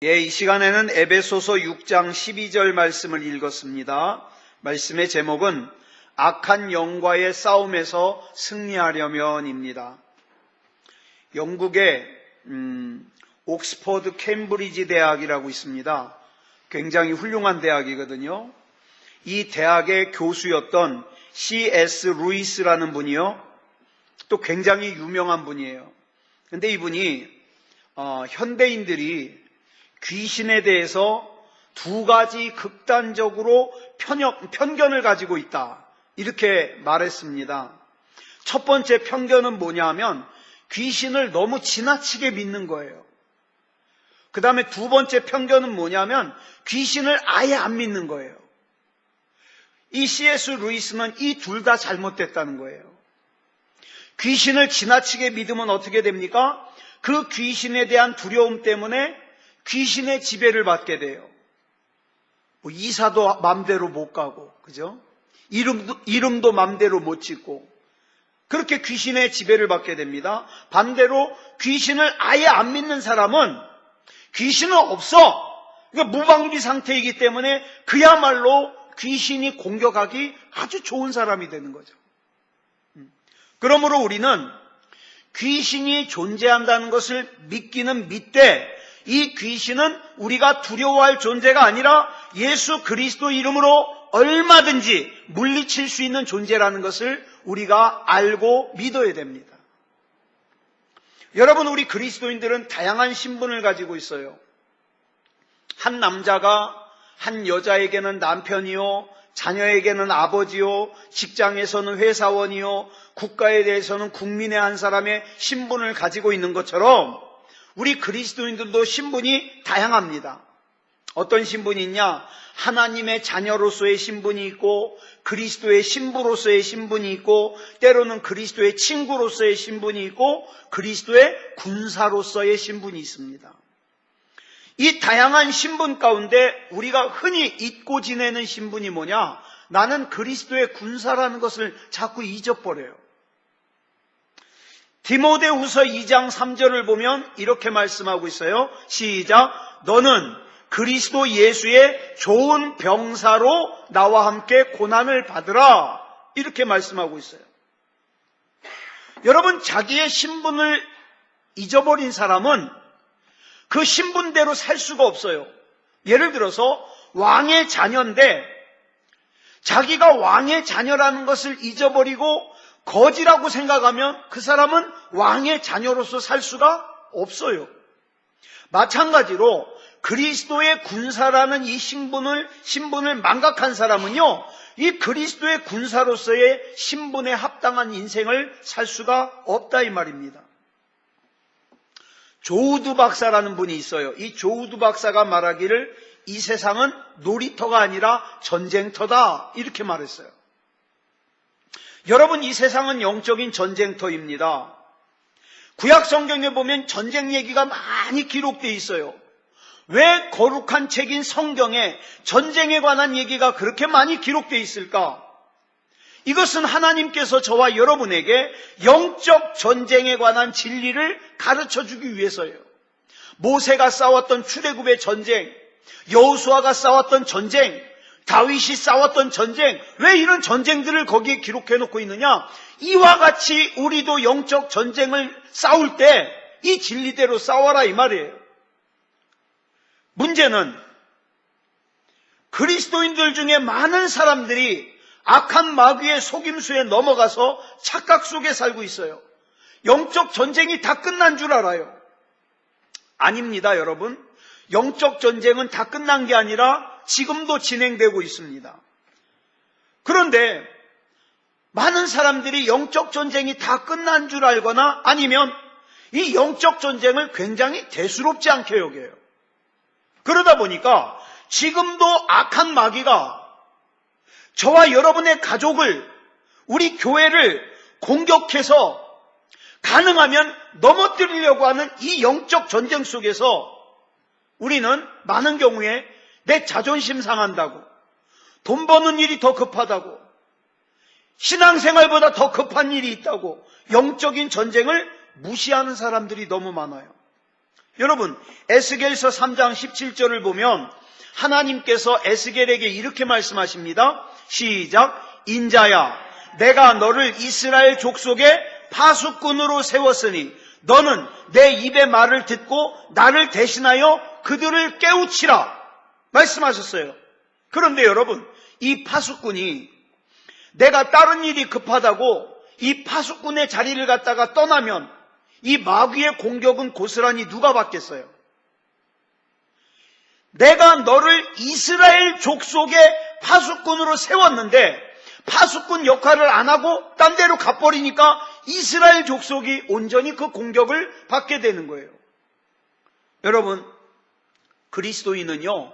이 시간에는 에베소서 6장 12절 말씀을 읽었습니다. 말씀의 제목은 악한 영과의 싸움에서 승리하려면입니다. 영국의 옥스퍼드 캠브리지 대학이라고 있습니다. 굉장히 훌륭한 대학이거든요. 이 대학의 교수였던 C.S. 루이스라는 분이요, 또 굉장히 유명한 분이에요. 근데 이분이 현대인들이 귀신에 대해서 두 가지 극단적으로 편견을 가지고 있다, 이렇게 말했습니다. 첫 번째 편견은 뭐냐면 귀신을 너무 지나치게 믿는 거예요. 그 다음에 두 번째 편견은 뭐냐면 귀신을 아예 안 믿는 거예요. 이 C.S. 루이스는 이 둘 다 잘못됐다는 거예요. 귀신을 지나치게 믿으면 어떻게 됩니까? 그 귀신에 대한 두려움 때문에 귀신의 지배를 받게 돼요. 이사도 맘대로 못 가고, 그죠? 이름도 맘대로 못 짓고, 그렇게 귀신의 지배를 받게 됩니다. 반대로 귀신을 아예 안 믿는 사람은 귀신은 없어, 그러니까 무방비 상태이기 때문에 그야말로 귀신이 공격하기 아주 좋은 사람이 되는 거죠. 그러므로 우리는 귀신이 존재한다는 것을 믿기는 믿되, 이 귀신은 우리가 두려워할 존재가 아니라 예수 그리스도 이름으로 얼마든지 물리칠 수 있는 존재라는 것을 우리가 알고 믿어야 됩니다. 여러분, 우리 그리스도인들은 다양한 신분을 가지고 있어요. 한 남자가 한 여자에게는 남편이요, 자녀에게는 아버지요, 직장에서는 회사원이요, 국가에 대해서는 국민의 한 사람의 신분을 가지고 있는 것처럼 우리 그리스도인들도 신분이 다양합니다. 어떤 신분이 있냐? 하나님의 자녀로서의 신분이 있고, 그리스도의 신부로서의 신분이 있고, 때로는 그리스도의 친구로서의 신분이 있고, 그리스도의 군사로서의 신분이 있습니다. 이 다양한 신분 가운데 우리가 흔히 잊고 지내는 신분이 뭐냐? 나는 그리스도의 군사라는 것을 자꾸 잊어버려요. 디모데후서 2장 3절을 보면 이렇게 말씀하고 있어요. 시작. 너는 그리스도 예수의 좋은 병사로 나와 함께 고난을 받으라, 이렇게 말씀하고 있어요. 여러분, 자기의 신분을 잊어버린 사람은 그 신분대로 살 수가 없어요. 예를 들어서 왕의 자녀인데 자기가 왕의 자녀라는 것을 잊어버리고 거지라고 생각하면 그 사람은 왕의 자녀로서 살 수가 없어요. 마찬가지로 그리스도의 군사라는 이 신분을 망각한 사람은요, 이 그리스도의 군사로서의 신분에 합당한 인생을 살 수가 없다, 이 말입니다. 조우두 박사라는 분이 있어요. 이 조우두 박사가 말하기를 이 세상은 놀이터가 아니라 전쟁터다, 이렇게 말했어요. 여러분, 이 세상은 영적인 전쟁터입니다. 구약 성경에 보면 전쟁 얘기가 많이 기록되어 있어요. 왜 거룩한 책인 성경에 전쟁에 관한 얘기가 그렇게 많이 기록되어 있을까? 이것은 하나님께서 저와 여러분에게 영적 전쟁에 관한 진리를 가르쳐주기 위해서예요. 모세가 싸웠던 출애굽의 전쟁, 여호수아가 싸웠던 전쟁, 다윗이 싸웠던 전쟁, 왜 이런 전쟁들을 거기에 기록해 놓고 있느냐? 이와 같이 우리도 영적 전쟁을 싸울 때 이 진리대로 싸워라, 이 말이에요. 문제는 그리스도인들 중에 많은 사람들이 악한 마귀의 속임수에 넘어가서 착각 속에 살고 있어요. 영적 전쟁이 다 끝난 줄 알아요. 아닙니다, 여러분. 영적 전쟁은 다 끝난 게 아니라 지금도 진행되고 있습니다. 그런데 많은 사람들이 영적 전쟁이 다 끝난 줄 알거나 아니면 이 영적 전쟁을 굉장히 대수롭지 않게 여겨요. 그러다 보니까 지금도 악한 마귀가 저와 여러분의 가족을, 우리 교회를 공격해서 가능하면 넘어뜨리려고 하는 이 영적 전쟁 속에서 우리는 많은 경우에 내 자존심 상한다고, 돈 버는 일이 더 급하다고, 신앙생활보다 더 급한 일이 있다고 영적인 전쟁을 무시하는 사람들이 너무 많아요. 여러분, 에스겔서 3장 17절을 보면 하나님께서 에스겔에게 이렇게 말씀하십니다. 시작. 인자야, 내가 너를 이스라엘 족속의 파수꾼으로 세웠으니 너는 내 입의 말을 듣고 나를 대신하여 그들을 깨우치라 말씀하셨어요. 그런데 여러분, 이 파수꾼이 내가 다른 일이 급하다고 이 파수꾼의 자리를 갖다가 떠나면 이 마귀의 공격은 고스란히 누가 받겠어요? 내가 너를 이스라엘 족속의 파수꾼으로 세웠는데 파수꾼 역할을 안 하고 딴 데로 가버리니까 이스라엘 족속이 온전히 그 공격을 받게 되는 거예요. 여러분, 그리스도인은요,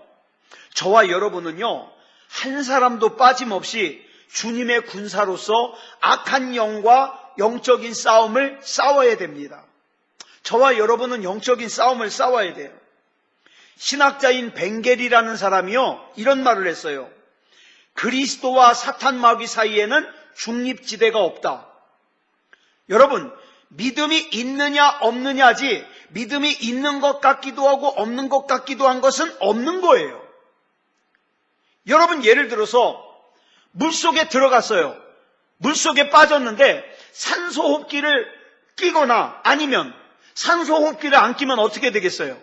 저와 여러분은요, 한 사람도 빠짐없이 주님의 군사로서 악한 영과 영적인 싸움을 싸워야 됩니다. 저와 여러분은 영적인 싸움을 싸워야 돼요. 신학자인 벵겔이라는 사람이요, 이런 말을 했어요. 그리스도와 사탄 마귀 사이에는 중립지대가 없다. 여러분, 믿음이 있느냐 없느냐지 믿음이 있는 것 같기도 하고 없는 것 같기도 한 것은 없는 거예요. 여러분, 예를 들어서 물속에 들어갔어요. 물속에 빠졌는데 산소호흡기를 끼거나 아니면 산소호흡기를 안 끼면 어떻게 되겠어요?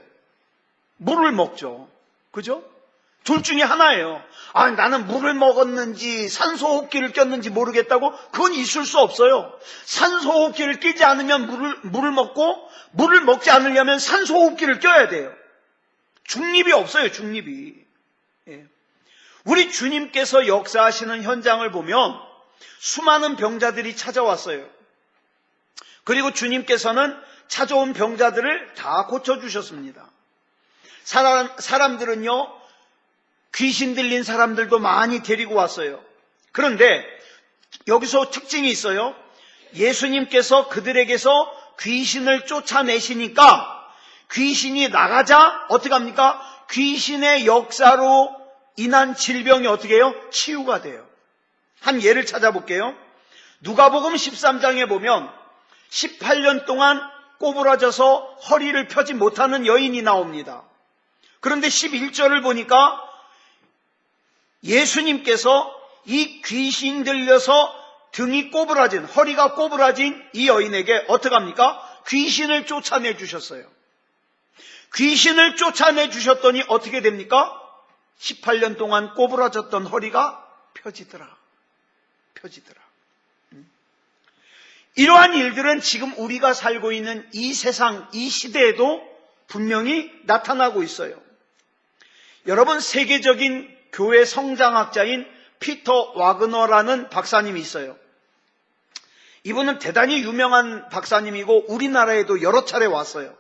물을 먹죠. 그죠? 둘 중에 하나예요. 나는 물을 먹었는지 산소호흡기를 꼈는지 모르겠다고? 그건 있을 수 없어요. 산소호흡기를 끼지 않으면 물을 먹고 물을 먹지 않으려면 산소호흡기를 껴야 돼요. 중립이 없어요. 중립이. 예. 우리 주님께서 역사하시는 현장을 보면 수많은 병자들이 찾아왔어요. 그리고 주님께서는 찾아온 병자들을 다 고쳐주셨습니다. 사람들은요, 귀신 들린 사람들도 많이 데리고 왔어요. 그런데 여기서 특징이 있어요. 예수님께서 그들에게서 귀신을 쫓아내시니까 귀신이 나가자 어떻게 합니까? 귀신의 역사로 인한 질병이 어떻게 해요? 치유가 돼요. 한 예를 찾아볼게요. 누가복음 13장에 보면 18년 동안 꼬부라져서 허리를 펴지 못하는 여인이 나옵니다. 그런데 11절을 보니까 예수님께서 이 귀신 들려서 등이 꼬부라진, 허리가 꼬부라진 이 여인에게 어떻게 합니까? 귀신을 쫓아내 주셨어요. 귀신을 쫓아내 주셨더니 어떻게 됩니까? 18년 동안 꼬부라졌던 허리가 펴지더라. 이러한 일들은 지금 우리가 살고 있는 이 세상, 이 시대에도 분명히 나타나고 있어요. 여러분, 세계적인 교회 성장학자인 피터 와그너라는 박사님이 있어요. 이분은 대단히 유명한 박사님이고 우리나라에도 여러 차례 왔어요.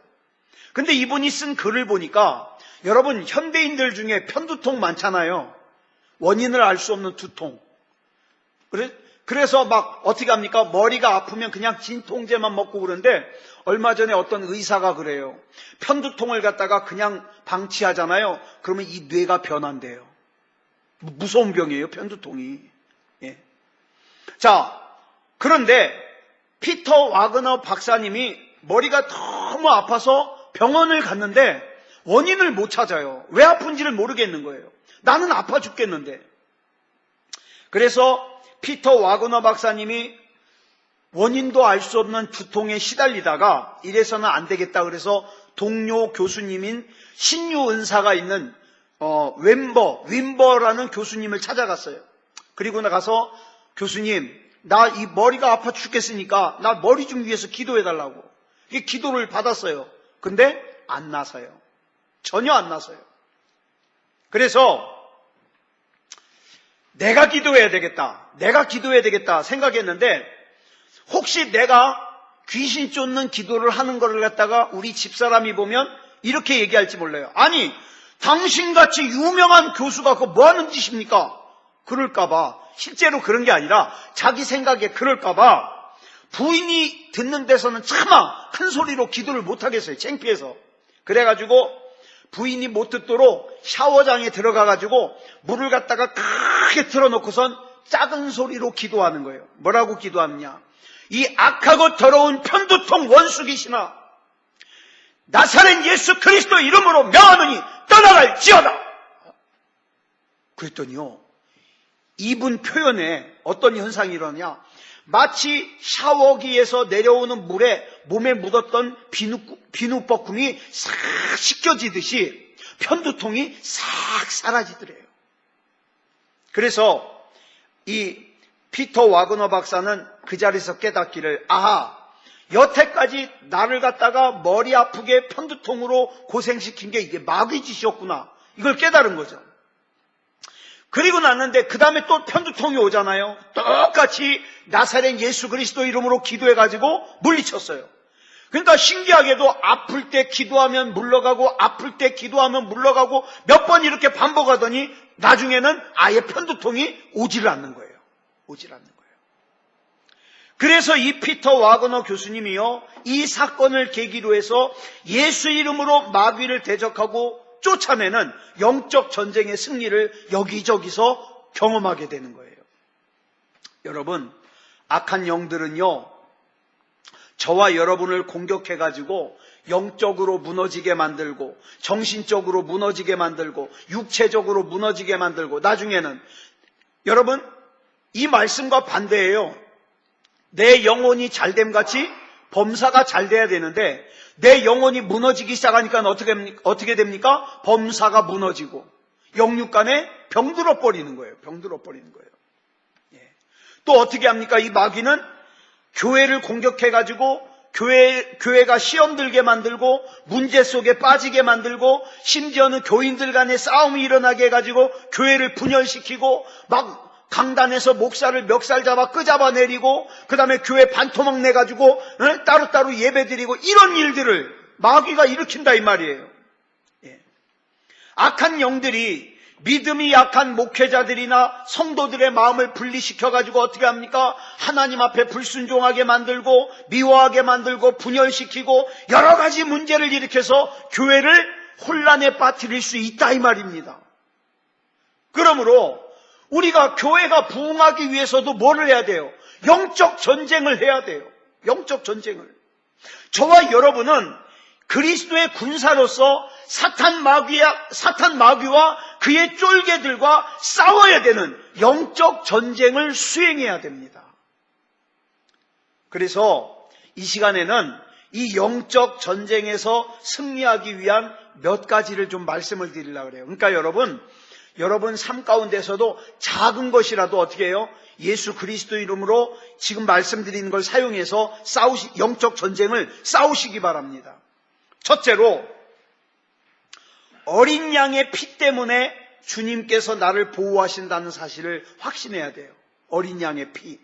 근데 이분이 쓴 글을 보니까 여러분, 현대인들 중에 편두통 많잖아요. 원인을 알 수 없는 두통. 그래서 막 어떻게 합니까? 머리가 아프면 그냥 진통제만 먹고 그러는데 얼마 전에 어떤 의사가 그래요. 편두통을 갖다가 그냥 방치하잖아요. 그러면 이 뇌가 변한대요. 무서운 병이에요, 편두통이. 예. 자, 그런데 피터 와그너 박사님이 머리가 너무 아파서 병원을 갔는데 원인을 못 찾아요. 왜 아픈지를 모르겠는 거예요. 나는 아파 죽겠는데. 그래서 피터 와그너 박사님이 원인도 알 수 없는 두통에 시달리다가 이래서는 안 되겠다 그래서 동료 교수님인 신유 은사가 있는 윈버라는 교수님을 찾아갔어요. 그리고 나가서 교수님, 나 이 머리가 아파 죽겠으니까 나 머리 좀 위해서 기도해달라고. 이 기도를 받았어요. 근데 안 나서요. 전혀 안 나서요. 그래서 내가 기도해야 되겠다 생각했는데 혹시 내가 귀신 쫓는 기도를 하는 거를 갖다가 우리 집사람이 보면 이렇게 얘기할지 몰라요. 아니, 당신같이 유명한 교수가 그거 뭐 하는 짓입니까? 그럴까봐. 실제로 그런 게 아니라 자기 생각에 그럴까봐 부인이 듣는 데서는 차마 큰 소리로 기도를 못 하겠어요. 창피해서. 그래가지고 부인이 못 듣도록 샤워장에 들어가가지고 물을 갖다가 크게 틀어놓고선 작은 소리로 기도하는 거예요. 뭐라고 기도하느냐? 이 악하고 더러운 편두통 원수 귀신아, 나사렛 예수 그리스도 이름으로 명하노니 떠나갈지어다. 그랬더니요, 이분 표현에 어떤 현상이 일어나냐, 마치 샤워기에서 내려오는 물에 몸에 묻었던 비누버kum이 싹 씻겨지듯이 편두통이 싹 사라지더래요. 그래서 이 피터 와그너 박사는 그 자리에서 깨닫기를, 아하, 여태까지 나를 갖다가 머리 아프게 편두통으로 고생시킨 게 이게 마귀 짓이었구나, 이걸 깨달은 거죠. 그리고 났는데 그 다음에 또 편두통이 오잖아요. 똑같이 나사렛 예수 그리스도 이름으로 기도해가지고 물리쳤어요. 그러니까 신기하게도 아플 때 기도하면 물러가고 아플 때 기도하면 물러가고 몇 번 이렇게 반복하더니 나중에는 아예 편두통이 오질 않는 거예요. 오질 않는 거예요. 그래서 이 피터 와그너 교수님이요, 이 사건을 계기로 해서 예수 이름으로 마귀를 대적하고 쫓아내는 영적 전쟁의 승리를 여기저기서 경험하게 되는 거예요. 여러분, 악한 영들은요, 저와 여러분을 공격해가지고 영적으로 무너지게 만들고 정신적으로 무너지게 만들고 육체적으로 무너지게 만들고, 나중에는 여러분, 이 말씀과 반대예요. 내 영혼이 잘됨같이 범사가 잘 돼야 되는데 내 영혼이 무너지기 시작하니까 어떻게 됩니까? 범사가 무너지고 영육간에 병들어 버리는 거예요. 병들어 버리는 거예요. 예. 또 어떻게 합니까? 이 마귀는 교회를 공격해가지고 교회가 시험 들게 만들고 문제 속에 빠지게 만들고, 심지어는 교인들 간에 싸움이 일어나게 해가지고 교회를 분열시키고, 막 강단에서 목사를 멱살 잡아 끄잡아 내리고, 그 다음에 교회 반토막 내가지고 따로따로 예배드리고, 이런 일들을 마귀가 일으킨다 이 말이에요. 예. 악한 영들이 믿음이 약한 목회자들이나 성도들의 마음을 분리시켜가지고 어떻게 합니까? 하나님 앞에 불순종하게 만들고 미워하게 만들고 분열시키고 여러 가지 문제를 일으켜서 교회를 혼란에 빠뜨릴 수 있다 이 말입니다. 그러므로 우리가 교회가 부흥하기 위해서도 뭐를 해야 돼요? 영적 전쟁을 해야 돼요. 영적 전쟁을. 저와 여러분은 그리스도의 군사로서 사탄 마귀와 그의 쫄개들과 싸워야 되는 영적 전쟁을 수행해야 됩니다. 그래서 이 시간에는 이 영적 전쟁에서 승리하기 위한 몇 가지를 좀 말씀을 드리려고 그래요. 그러니까 여러분 삶 가운데서도 작은 것이라도 어떻게 해요? 예수 그리스도 이름으로 지금 말씀드리는 걸 사용해서 영적 전쟁을 싸우시기 바랍니다. 첫째로, 어린 양의 피 때문에 주님께서 나를 보호하신다는 사실을 확신해야 돼요. 어린 양의 피.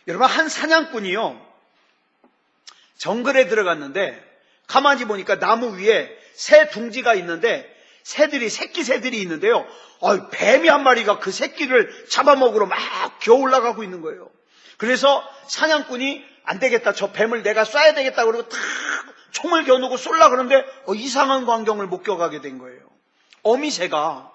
여러분, 한 사냥꾼이요, 정글에 들어갔는데 가만히 보니까 나무 위에 새 둥지가 있는데 새끼 새들이 있는데요, 뱀이 한 마리가 그 새끼를 잡아먹으러 막 기어 올라가고 있는 거예요. 그래서 사냥꾼이 안 되겠다, 저 뱀을 내가 쏴야 되겠다 그러고 탁 총을 겨누고 쏠라 그러는데 이상한 광경을 목격하게 된 거예요. 어미새가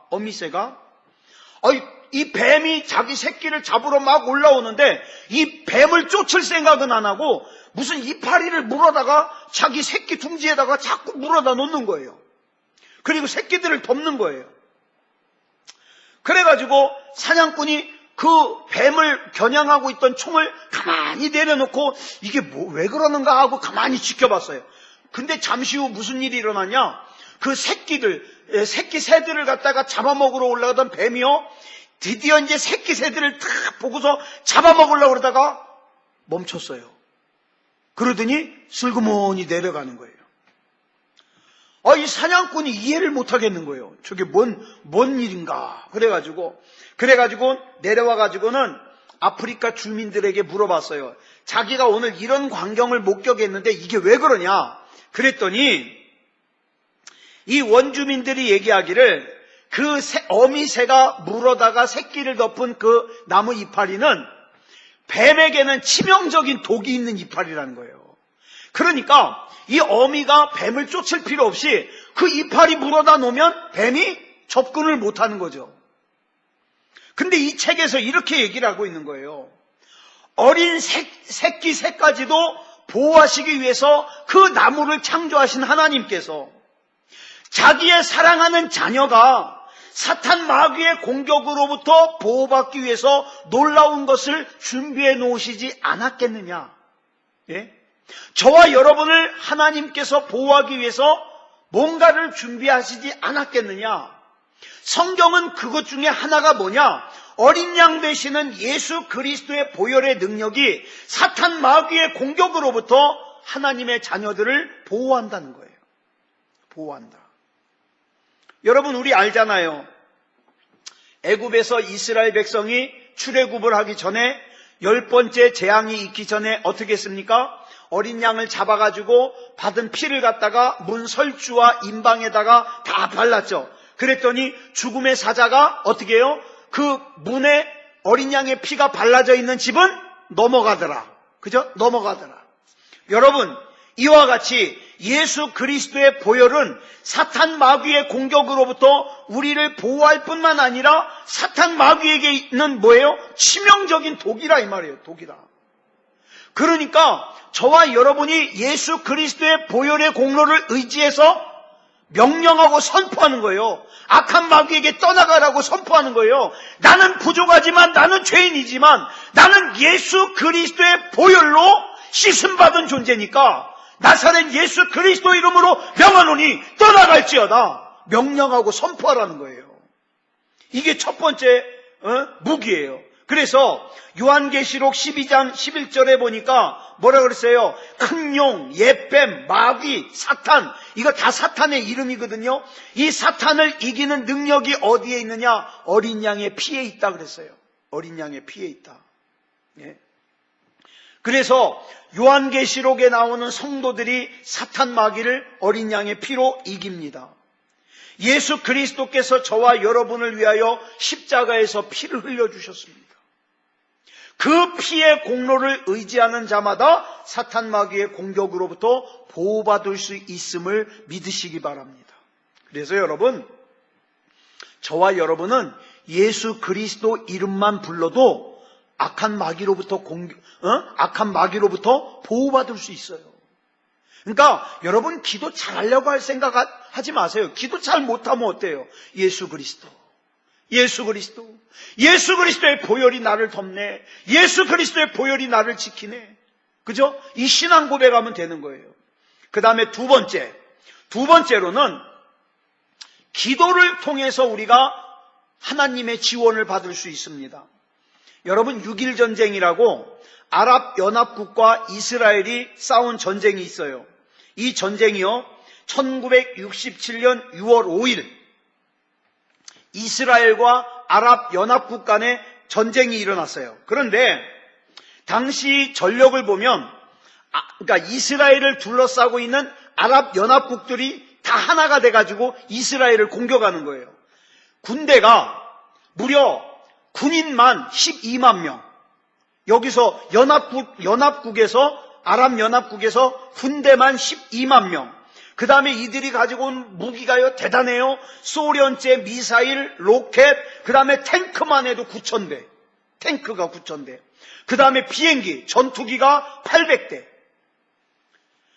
이 뱀이 자기 새끼를 잡으러 막 올라오는데 이 뱀을 쫓을 생각은 안 하고 무슨 이파리를 물어다가 자기 새끼 둥지에다가 자꾸 물어다 놓는 거예요. 그리고 새끼들을 덮는 거예요. 그래가지고 사냥꾼이 그 뱀을 겨냥하고 있던 총을 가만히 내려놓고 이게 왜 그러는가 하고 가만히 지켜봤어요. 근데 잠시 후 무슨 일이 일어나냐? 그 새끼 새들을 갖다가 잡아먹으러 올라가던 뱀이요, 드디어 이제 새끼 새들을 탁 보고서 잡아먹으려고 그러다가 멈췄어요. 그러더니 슬그머니 내려가는 거예요. 이 사냥꾼이 이해를 못 하겠는 거예요. 저게 뭔 일인가. 그래가지고 내려와가지고는 아프리카 주민들에게 물어봤어요. 자기가 오늘 이런 광경을 목격했는데 이게 왜 그러냐? 그랬더니 이 원주민들이 얘기하기를 그 어미새가 물어다가 새끼를 덮은 그 나무 이파리는 뱀에게는 치명적인 독이 있는 이파리라는 거예요. 그러니까 이 어미가 뱀을 쫓을 필요 없이 그 이파리 물어다 놓으면 뱀이 접근을 못하는 거죠. 근데 이 책에서 이렇게 얘기를 하고 있는 거예요. 어린 새끼 새까지도 보호하시기 위해서 그 나무를 창조하신 하나님께서 자기의 사랑하는 자녀가 사탄 마귀의 공격으로부터 보호받기 위해서 놀라운 것을 준비해 놓으시지 않았겠느냐? 예? 저와 여러분을 하나님께서 보호하기 위해서 뭔가를 준비하시지 않았겠느냐? 성경은 그것 중에 하나가 뭐냐? 어린 양 되시는 예수 그리스도의 보혈의 능력이 사탄 마귀의 공격으로부터 하나님의 자녀들을 보호한다는 거예요. 보호한다. 여러분, 우리 알잖아요. 애굽에서 이스라엘 백성이 출애굽을 하기 전에 10번째 재앙이 있기 전에 어떻게 했습니까? 어린 양을 잡아가지고 받은 피를 갖다가 문 설주와 임방에다가 다 발랐죠. 그랬더니 죽음의 사자가 어떻게 해요? 그 문에 어린 양의 피가 발라져 있는 집은 넘어가더라. 그죠? 넘어가더라. 여러분, 이와 같이 예수 그리스도의 보혈은 사탄 마귀의 공격으로부터 우리를 보호할 뿐만 아니라 사탄 마귀에게 있는 뭐예요? 치명적인 독이라 이 말이에요. 독이라. 그러니까 저와 여러분이 예수 그리스도의 보혈의 공로를 의지해서 명령하고 선포하는 거예요. 악한 마귀에게 떠나가라고 선포하는 거예요. 나는 부족하지만, 나는 죄인이지만 나는 예수 그리스도의 보혈로 씻음받은 존재니까 나사렛 예수 그리스도 이름으로 명하노니 떠나갈지어다. 명령하고 선포하라는 거예요. 이게 첫 번째 무기예요. 그래서 요한계시록 12장 11절에 보니까 뭐라 그랬어요? 큰 용, 옛뱀, 마귀, 사탄, 이거 다 사탄의 이름이거든요. 이 사탄을 이기는 능력이 어디에 있느냐? 어린 양의 피에 있다 그랬어요. 어린 양의 피에 있다. 예. 그래서 요한계시록에 나오는 성도들이 사탄 마귀를 어린 양의 피로 이깁니다. 예수 그리스도께서 저와 여러분을 위하여 십자가에서 피를 흘려주셨습니다. 그 피의 공로를 의지하는 자마다 사탄 마귀의 공격으로부터 보호받을 수 있음을 믿으시기 바랍니다. 그래서 여러분, 저와 여러분은 예수 그리스도 이름만 불러도 악한 마귀로부터 보호받을 수 있어요. 그러니까 여러분, 기도 잘하려고 할 생각 하지 마세요. 기도 잘 못하면 어때요? 예수 그리스도, 예수 그리스도, 예수 그리스도의 보혈이 나를 덮네. 예수 그리스도의 보혈이 나를 지키네. 그죠? 이 신앙 고백하면 되는 거예요. 그 다음에 두 번째로는 기도를 통해서 우리가 하나님의 지원을 받을 수 있습니다. 여러분, 6.1 전쟁이라고 아랍연합국과 이스라엘이 싸운 전쟁이 있어요. 이 전쟁이요, 1967년 6월 5일 이스라엘과 아랍연합국 간에 전쟁이 일어났어요. 그런데 당시 전력을 보면 그러니까 이스라엘을 둘러싸고 있는 아랍연합국들이 다 하나가 돼가지고 이스라엘을 공격하는 거예요. 군대가 무려 군인만 12만 명. 여기서 연합국에서 아랍연합국에서 군대만 12만 명. 그 다음에 이들이 가지고 온 무기가요 대단해요. 소련제 미사일, 로켓, 그 다음에 탱크만 해도 9,000대. 탱크가 9,000대. 그 다음에 비행기, 전투기가 800대.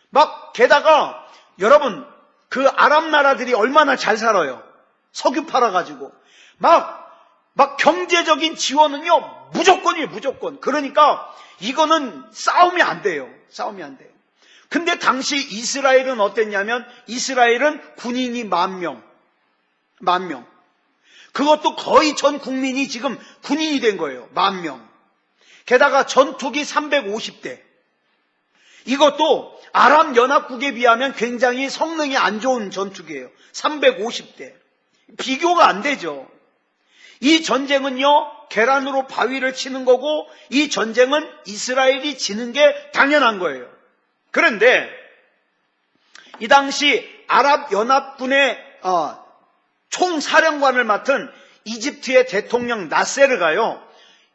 막 게다가 여러분, 그 아랍 나라들이 얼마나 잘 살아요. 석유 팔아가지고. 막 경제적인 지원은요 무조건이에요. 무조건. 그러니까 이거는 싸움이 안 돼요. 싸움이 안 돼요. 근데 당시 이스라엘은 어땠냐면 이스라엘은 군인이 10,000명. 그것도 거의 전 국민이 지금 군인이 된 거예요. 10,000명. 게다가 전투기 350대. 이것도 아랍연합국에 비하면 굉장히 성능이 안 좋은 전투기예요. 350대. 비교가 안 되죠. 이 전쟁은요 계란으로 바위를 치는 거고 이 전쟁은 이스라엘이 지는 게 당연한 거예요. 그런데 이 당시 아랍연합군의 총사령관을 맡은 이집트의 대통령 나세르가요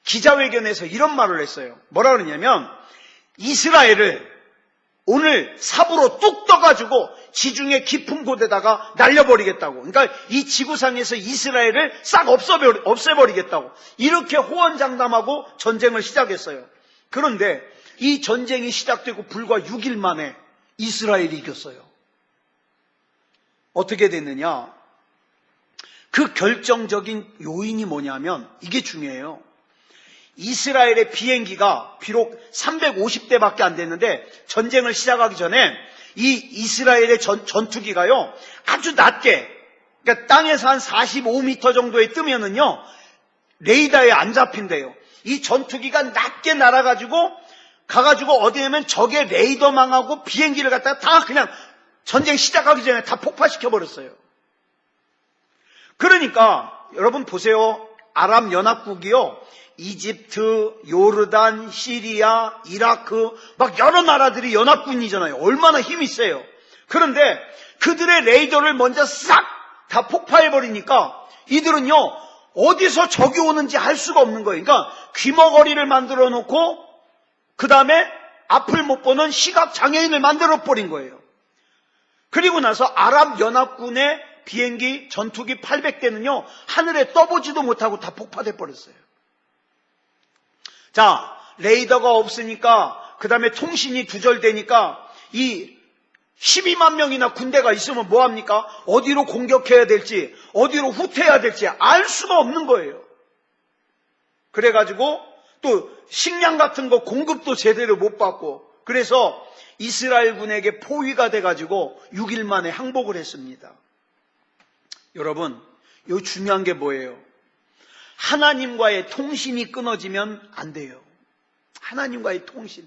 기자회견에서 이런 말을 했어요. 뭐라 그러냐면 이스라엘을 오늘 삽으로 뚝 떠가지고 지중해 깊은 곳에다가 날려버리겠다고. 그러니까 이 지구상에서 이스라엘을 싹 없애버리겠다고. 이렇게 호언장담하고 전쟁을 시작했어요. 그런데 이 전쟁이 시작되고 불과 6일 만에 이스라엘이 이겼어요. 어떻게 됐느냐? 그 결정적인 요인이 뭐냐면 이게 중요해요. 이스라엘의 비행기가 비록 350대밖에 안 됐는데 전쟁을 시작하기 전에 이 이스라엘의 전투기가요 아주 낮게, 그러니까 땅에서 한 45m 정도에 뜨면은요 레이더에 안 잡힌대요. 이 전투기가 낮게 날아가지고 가가지고 어디냐면 적의 레이더망하고 비행기를 갖다가 다 그냥 전쟁 시작하기 전에 다 폭파시켜 버렸어요. 그러니까 여러분 보세요. 아랍 연합국이요, 이집트, 요르단, 시리아, 이라크 막 여러 나라들이 연합군이잖아요. 얼마나 힘이 세요. 그런데 그들의 레이더를 먼저 싹 다 폭파해버리니까 이들은요 어디서 적이 오는지 알 수가 없는 거예요. 그러니까 귀머거리를 만들어 놓고 그 다음에 앞을 못 보는 시각장애인을 만들어 버린 거예요. 그리고 나서 아랍 연합군의 비행기 전투기 800대는요 하늘에 떠보지도 못하고 다 폭파돼 버렸어요. 자, 레이더가 없으니까, 그 다음에 통신이 두절되니까 이 12만 명이나 군대가 있으면 뭐합니까? 어디로 공격해야 될지, 어디로 후퇴해야 될지 알 수가 없는 거예요. 그래가지고 또 식량 같은 거 공급도 제대로 못 받고, 그래서 이스라엘군에게 포위가 돼가지고 6일 만에 항복을 했습니다. 여러분, 이 중요한 게 뭐예요? 하나님과의 통신이 끊어지면 안 돼요. 하나님과의 통신.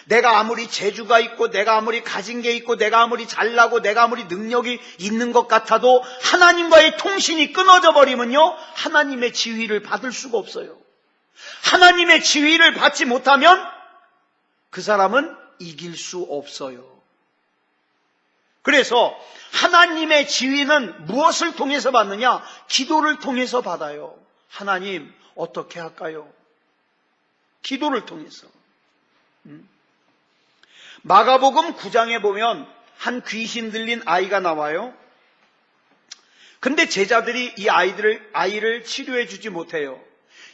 내가 아무리 재주가 있고 내가 아무리 가진 게 있고 내가 아무리 잘나고 내가 아무리 능력이 있는 것 같아도 하나님과의 통신이 끊어져 버리면요 하나님의 지휘를 받을 수가 없어요. 하나님의 지휘를 받지 못하면 그 사람은 이길 수 없어요. 그래서 하나님의 지휘는 무엇을 통해서 받느냐? 기도를 통해서 받아요. 하나님 어떻게 할까요? 기도를 통해서. 마가복음 9장에 보면 한 귀신 들린 아이가 나와요. 근데 제자들이 이 아이를 치료해 주지 못해요.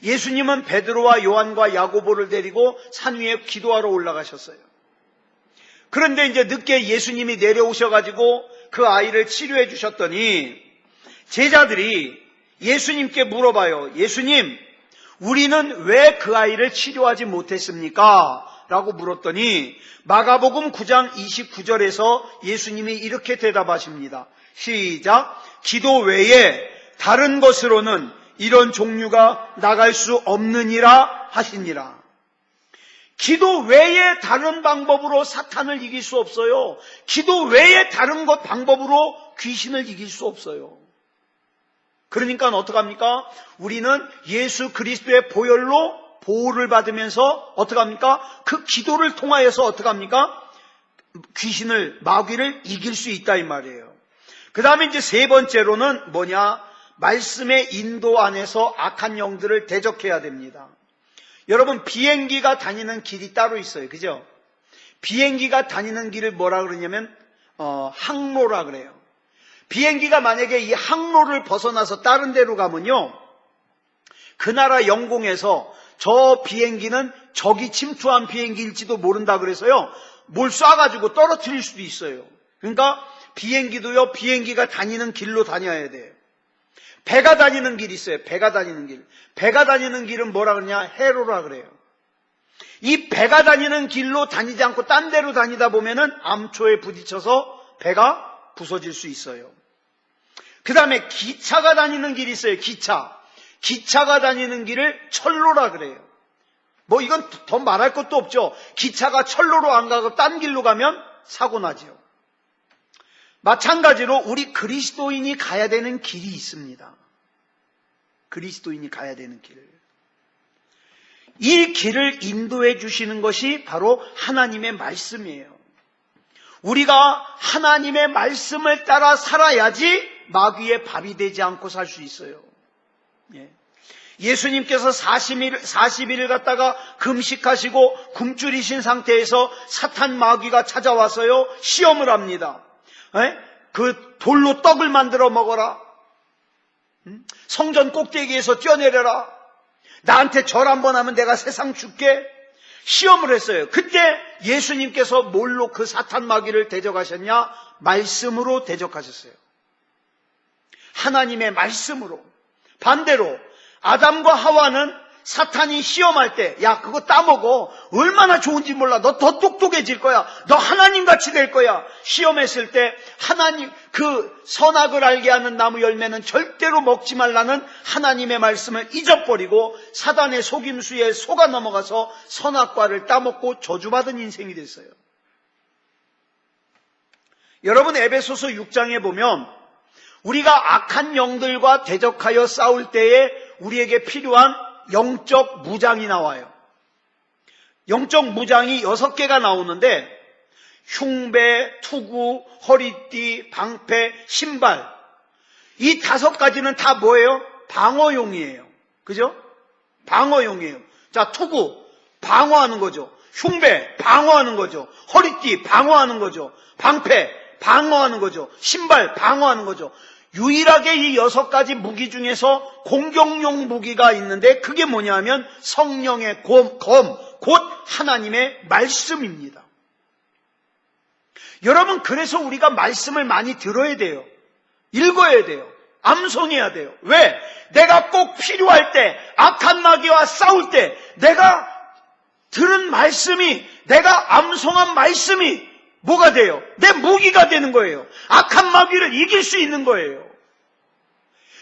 예수님은 베드로와 요한과 야고보를 데리고 산 위에 기도하러 올라가셨어요. 그런데 이제 늦게 예수님이 내려오셔가지고 그 아이를 치료해 주셨더니 제자들이 예수님께 물어봐요. 예수님, 우리는 왜 그 아이를 치료하지 못했습니까? 라고 물었더니 마가복음 9장 29절에서 예수님이 이렇게 대답하십니다. 시작. 기도 외에 다른 것으로는 이런 종류가 나갈 수 없느니라 하시니라. 기도 외에 다른 방법으로 사탄을 이길 수 없어요. 기도 외에 다른 것 방법으로 귀신을 이길 수 없어요. 그러니까 어떡합니까? 우리는 예수 그리스도의 보혈로 보호를 받으면서 어떡합니까? 그 기도를 통하여서 어떡합니까? 귀신을, 마귀를 이길 수 있다 이 말이에요. 그 다음에 이제 세 번째로는 뭐냐? 말씀의 인도 안에서 악한 영들을 대적해야 됩니다. 여러분, 비행기가 다니는 길이 따로 있어요. 그죠? 비행기가 다니는 길을 뭐라 그러냐면 항로라 그래요. 비행기가 만약에 이 항로를 벗어나서 다른 데로 가면요, 그 나라 영공에서 저 비행기는 적이 침투한 비행기일지도 모른다 그래서요, 뭘 쏴가지고 떨어뜨릴 수도 있어요. 그러니까 비행기도요, 비행기가 다니는 길로 다녀야 돼요. 배가 다니는 길이 있어요. 배가 다니는 길. 배가 다니는 길은 뭐라 그러냐? 해로라 그래요. 이 배가 다니는 길로 다니지 않고 딴 데로 다니다 보면은 암초에 부딪혀서 배가 부서질 수 있어요. 그 다음에 기차가 다니는 길이 있어요. 기차가 다니는 길을 철로라 그래요. 뭐 이건 더 말할 것도 없죠. 기차가 철로로 안 가고 딴 길로 가면 사고 나죠. 마찬가지로 우리 그리스도인이 가야 되는 길이 있습니다. 그리스도인이 가야 되는 길. 이 길을 인도해 주시는 것이 바로 하나님의 말씀이에요. 우리가 하나님의 말씀을 따라 살아야지 마귀의 밥이 되지 않고 살 수 있어요. 예수님께서 40일 갖다가 금식하시고 굶주리신 상태에서 사탄 마귀가 찾아와서요, 시험을 합니다. 그 돌로 떡을 만들어 먹어라. 성전 꼭대기에서 뛰어내려라. 나한테 절 한번 하면 내가 세상 줄게. 시험을 했어요. 그때 예수님께서 뭘로 그 사탄 마귀를 대적하셨냐? 말씀으로 대적하셨어요. 하나님의 말씀으로. 반대로 아담과 하와는 사탄이 시험할 때, 야, 그거 따먹어. 얼마나 좋은지 몰라. 너 더 똑똑해질 거야. 너 하나님같이 될 거야. 시험했을 때 하나님, 그 선악을 알게 하는 나무 열매는 절대로 먹지 말라는 하나님의 말씀을 잊어버리고 사단의 속임수에 속아 넘어가서 선악과를 따먹고 저주받은 인생이 됐어요. 여러분, 에베소서 6장에 보면 우리가 악한 영들과 대적하여 싸울 때에 우리에게 필요한 영적 무장이 나와요. 영적 무장이 6개가 나오는데 흉배, 투구, 허리띠, 방패, 신발, 이 5가지는 다 뭐예요? 방어용이에요. 그죠? 방어용이에요. 자, 투구, 방어하는 거죠. 흉배, 방어하는 거죠. 허리띠, 방어하는 거죠. 방패, 방어하는 거죠. 신발, 방어하는 거죠. 유일하게 이 6가지 무기 중에서 공격용 무기가 있는데 그게 뭐냐면 성령의 검, 곧 하나님의 말씀입니다. 여러분, 그래서 우리가 말씀을 많이 들어야 돼요. 읽어야 돼요. 암송해야 돼요. 왜? 내가 꼭 필요할 때, 악한 마귀와 싸울 때 내가 들은 말씀이, 내가 암송한 말씀이 뭐가 돼요? 내 무기가 되는 거예요. 악한 마귀를 이길 수 있는 거예요.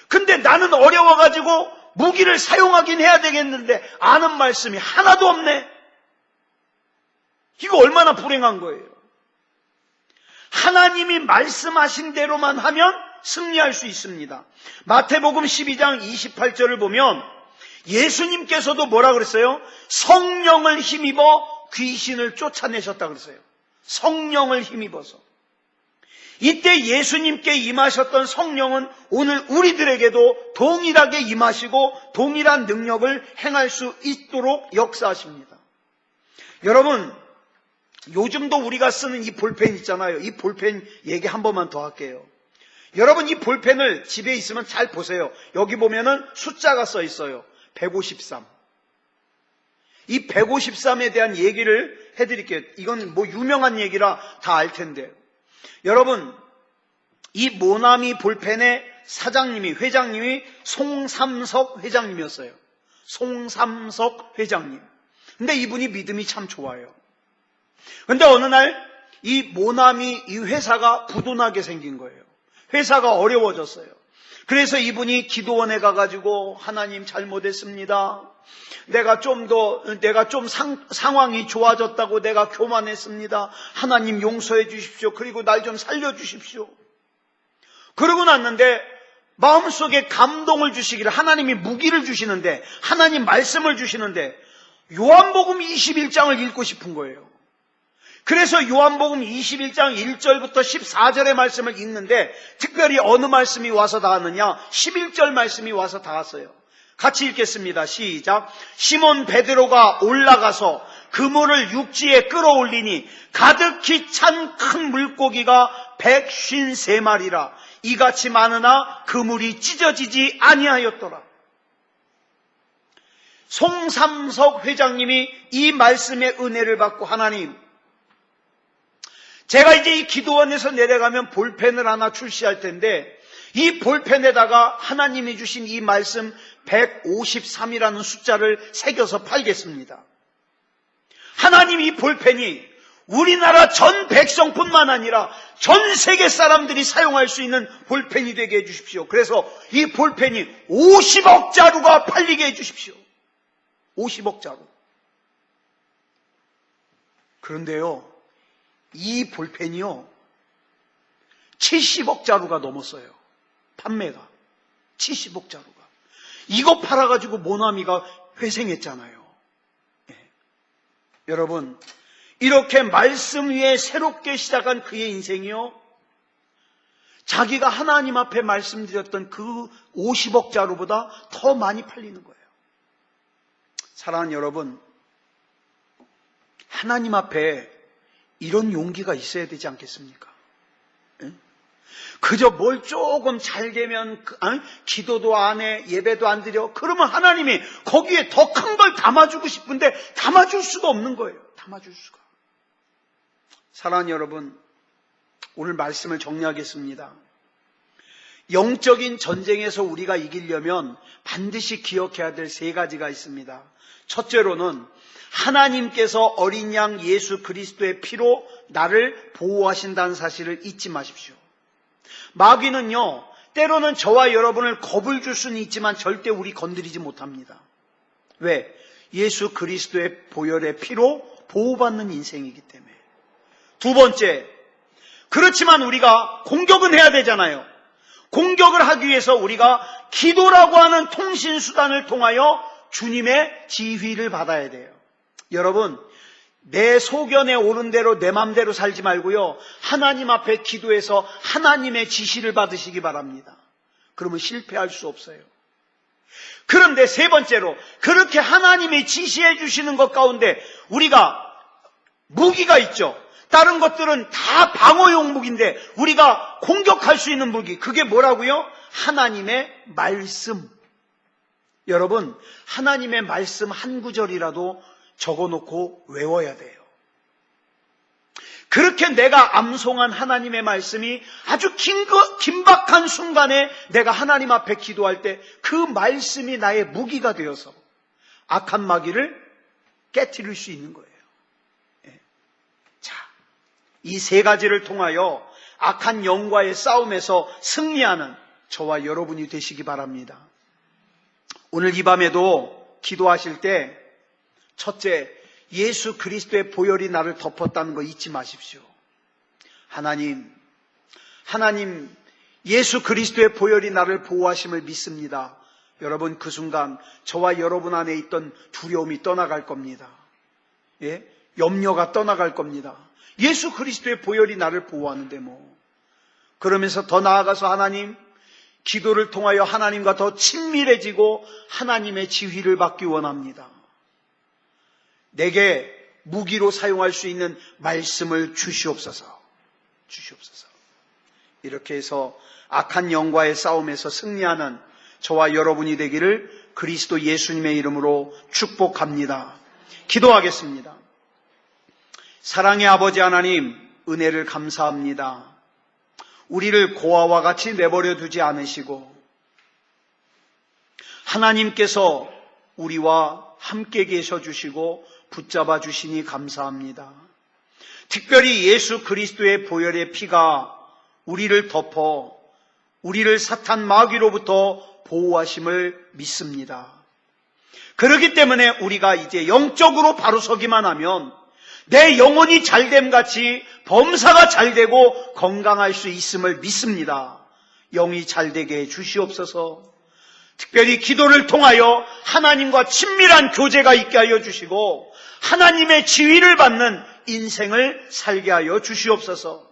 근데 나는 어려워가지고 무기를 사용하긴 해야 되겠는데 아는 말씀이 하나도 없네. 이거 얼마나 불행한 거예요. 하나님이 말씀하신 대로만 하면 승리할 수 있습니다. 마태복음 12장 28절을 보면 예수님께서도 뭐라 그랬어요? 성령을 힘입어 귀신을 쫓아내셨다 그랬어요. 성령을 힘입어서. 이때 예수님께 임하셨던 성령은 오늘 우리들에게도 동일하게 임하시고 동일한 능력을 행할 수 있도록 역사하십니다. 여러분, 요즘도 우리가 쓰는 이 볼펜 있잖아요. 이 볼펜 얘기 한 번만 더 할게요. 여러분, 이 볼펜을 집에 있으면 잘 보세요. 여기 보면은 숫자가 써 있어요. 153. 이 153에 대한 얘기를 해드릴게요. 이건 뭐 유명한 얘기라 다 알 텐데. 여러분, 이 모나미 볼펜의 회장님이 송삼석 회장님이었어요. 송삼석 회장님. 근데 이분이 믿음이 참 좋아요. 근데 어느 날 이 모나미 이 회사가 부도나게 생긴 거예요. 회사가 어려워졌어요. 그래서 이분이 기도원에 가가지고 하나님 잘못했습니다. 내가 좀 상황이 좋아졌다고 내가 교만했습니다. 하나님 용서해 주십시오. 그리고 날 좀 살려주십시오. 그러고 났는데 마음속에 감동을 주시기를 하나님이 무기를 주시는데 하나님 말씀을 주시는데 요한복음 21장을 읽고 싶은 거예요. 그래서 요한복음 21장 1절부터 14절의 말씀을 읽는데 특별히 어느 말씀이 와서 닿았느냐? 11절 말씀이 와서 닿았어요. 같이 읽겠습니다. 시작. 시몬 베드로가 올라가서 그물을 육지에 끌어올리니 가득히 찬 큰 물고기가 153마리라. 이같이 많으나 그물이 찢어지지 아니하였더라. 송삼석 회장님이 이 말씀의 은혜를 받고 하나님, 제가 이제 이 기도원에서 내려가면 볼펜을 하나 출시할 텐데 이 볼펜에다가 하나님이 주신 이 말씀 153이라는 숫자를 새겨서 팔겠습니다. 하나님, 이 볼펜이 우리나라 전 백성뿐만 아니라 전 세계 사람들이 사용할 수 있는 볼펜이 되게 해주십시오. 그래서 이 볼펜이 50억 자루가 팔리게 해주십시오. 50억 자루. 그런데요, 이 볼펜이요 70억 자루가 넘었어요. 판매가 70억 자루가. 이거 팔아가지고 모나미가 회생했잖아요. 네. 여러분, 이렇게 말씀 위에 새롭게 시작한 그의 인생이요, 자기가 하나님 앞에 말씀드렸던 그 50억 자루보다 더 많이 팔리는 거예요. 사랑하는 여러분, 하나님 앞에 이런 용기가 있어야 되지 않겠습니까? 네? 그저 뭘 조금 잘 되면 기도도 안 해, 예배도 안 드려. 그러면 하나님이 거기에 더 큰 걸 담아주고 싶은데 담아줄 수가 없는 거예요. 담아줄 수가. 사랑하는 여러분, 오늘 말씀을 정리하겠습니다. 영적인 전쟁에서 우리가 이기려면 반드시 기억해야 될 세 가지가 있습니다. 첫째로는 하나님께서 어린 양 예수 그리스도의 피로 나를 보호하신다는 사실을 잊지 마십시오. 마귀는요, 때로는 저와 여러분을 겁을 줄 수는 있지만 절대 우리 건드리지 못합니다. 왜? 예수 그리스도의 보혈의 피로 보호받는 인생이기 때문에. 두 번째, 그렇지만 우리가 공격은 해야 되잖아요. 공격을 하기 위해서 우리가 기도라고 하는 통신수단을 통하여 주님의 지휘를 받아야 돼요. 여러분, 내 소견에 오른 대로 내 맘대로 살지 말고요, 하나님 앞에 기도해서 하나님의 지시를 받으시기 바랍니다. 그러면 실패할 수 없어요. 그런데 세 번째로, 그렇게 하나님이 지시해 주시는 것 가운데 우리가 무기가 있죠. 다른 것들은 다 방어용 무기인데 우리가 공격할 수 있는 무기, 그게 뭐라고요? 하나님의 말씀. 여러분, 하나님의 말씀 한 구절이라도 적어놓고 외워야 돼요. 그렇게 내가 암송한 하나님의 말씀이 아주 긴박한 순간에 내가 하나님 앞에 기도할 때 그 말씀이 나의 무기가 되어서 악한 마귀를 깨트릴 수 있는 거예요. 자, 이 세 가지를 통하여 악한 영과의 싸움에서 승리하는 저와 여러분이 되시기 바랍니다. 오늘 이 밤에도 기도하실 때 첫째, 예수 그리스도의 보혈이 나를 덮었다는 거 잊지 마십시오. 하나님, 예수 그리스도의 보혈이 나를 보호하심을 믿습니다. 여러분, 그 순간 저와 여러분 안에 있던 두려움이 떠나갈 겁니다. 염려가 떠나갈 겁니다. 예수 그리스도의 보혈이 나를 보호하는데 그러면서 더 나아가서 하나님, 기도를 통하여 하나님과 더 친밀해지고 하나님의 지휘를 받기 원합니다. 내게 무기로 사용할 수 있는 말씀을 주시옵소서. 이렇게 해서 악한 영과의 싸움에서 승리하는 저와 여러분이 되기를 그리스도 예수님의 이름으로 축복합니다. 기도하겠습니다. 사랑의 아버지 하나님, 은혜를 감사합니다. 우리를 고아와 같이 내버려 두지 않으시고 하나님께서 우리와 함께 계셔 주시고 붙잡아 주시니 감사합니다. 특별히 예수 그리스도의 보혈의 피가 우리를 덮어 우리를 사탄 마귀로부터 보호하심을 믿습니다. 그렇기 때문에 우리가 이제 영적으로 바로 서기만 하면 내 영혼이 잘됨 같이 범사가 잘되고 건강할 수 있음을 믿습니다. 영이 잘되게 해 주시옵소서. 특별히 기도를 통하여 하나님과 친밀한 교제가 있게 하여 주시고 하나님의 지휘를 받는 인생을 살게 하여 주시옵소서.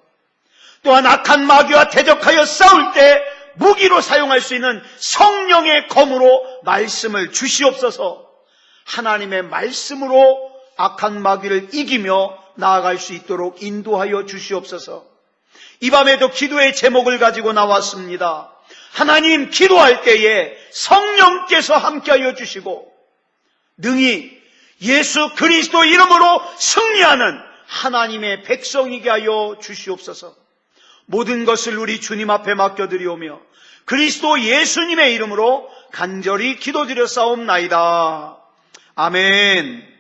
또한 악한 마귀와 대적하여 싸울 때 무기로 사용할 수 있는 성령의 검으로 말씀을 주시옵소서. 하나님의 말씀으로 악한 마귀를 이기며 나아갈 수 있도록 인도하여 주시옵소서. 이 밤에도 기도의 제목을 가지고 나왔습니다. 하나님, 기도할 때에 성령께서 함께하여 주시고 능히 예수 그리스도 이름으로 승리하는 하나님의 백성이게 하여 주시옵소서. 모든 것을 우리 주님 앞에 맡겨드리오며 그리스도 예수님의 이름으로 간절히 기도드려 싸움나이다. 아멘.